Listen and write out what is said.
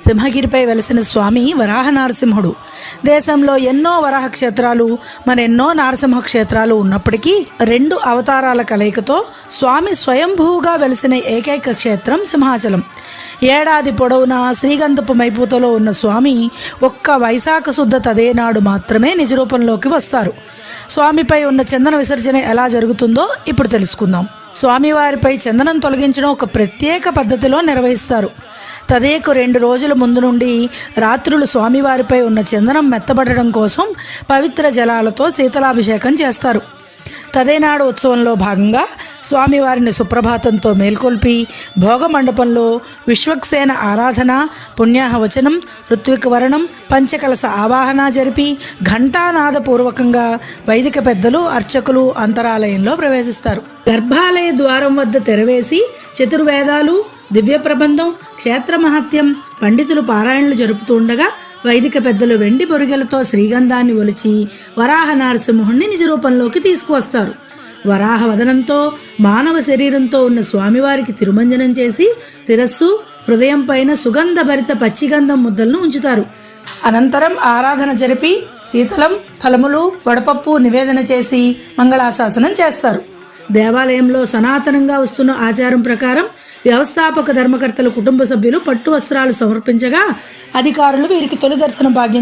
సింహగిరిపై వెలసిన స్వామి వరాహ నరసింహుడు. దేశంలో ఎన్నో వరాహ క్షేత్రాలు, మరెన్నో నరసింహ క్షేత్రాలు ఉన్నప్పటికీ 2 అవతారాల కలయికతో స్వామి స్వయంభూగా వెలిసిన ఏకైక క్షేత్రం సింహాచలం. ఏడాది పొడవునా శ్రీగంధపు మైపూతలో ఉన్న స్వామి ఒక్క వైశాఖ శుద్ధ తదేనాడు మాత్రమే నిజరూపంలోకి వస్తారు. స్వామిపై ఉన్న చందన విసర్జన ఎలా జరుగుతుందో ఇప్పుడు తెలుసుకుందాం. స్వామివారిపై చందనం తొలగించడం ఒక ప్రత్యేక పద్ధతిలో నిర్వహిస్తారు. తదేకు 2 రోజుల ముందు నుండి రాత్రులు స్వామివారిపై ఉన్న చందనం మెత్తబడడం కోసం పవిత్ర జలాలతో శీతలాభిషేకం చేస్తారు. తదేనాడు ఉత్సవంలో భాగంగా స్వామివారిని సుప్రభాతంతో మేల్కొల్పి భోగ మండపంలో విశ్వక్సేన ఆరాధన, పుణ్యాహవచనం, ఋత్వికవరణం, పంచకలస ఆవాహన జరిపి ఘంటానాదపూర్వకంగా వైదిక పెద్దలు, అర్చకులు అంతరాలయంలో ప్రవేశిస్తారు. గర్భాలయ ద్వారం వద్ద తెరవేసి చతుర్వేదాలు, దివ్య ప్రబంధం, క్షేత్ర మహత్యం, పండితులు పారాయణలు జరుపుతుండగా వైదిక పెద్దలు వెండి బొరిగెలతో శ్రీగంధాన్ని ఒలిచి వరాహ నరసింహుణ్ణి నిజరూపంలోకి తీసుకువస్తారు. వరాహ వదనంతో మానవ శరీరంతో ఉన్న స్వామివారికి తిరుమంజనం చేసి శిరస్సు, హృదయం పైన సుగంధభరిత పచ్చిగంధం ముద్దలను ఉంచుతారు. అనంతరం ఆరాధన జరిపి శీతలం, ఫలములు, వడపప్పు నివేదన చేసి మంగళాశాసనం చేస్తారు. దేవాలయంలో సనాతనంగా వస్తున్న ఆచారం ప్రకారం వ్యవస్థాపక ధర్మకర్తల కుటుంబ సభ్యులు పట్టు వస్త్రాలు సమర్పించగా అధికారులు వీరికి తొలి దర్శన భాగ్యం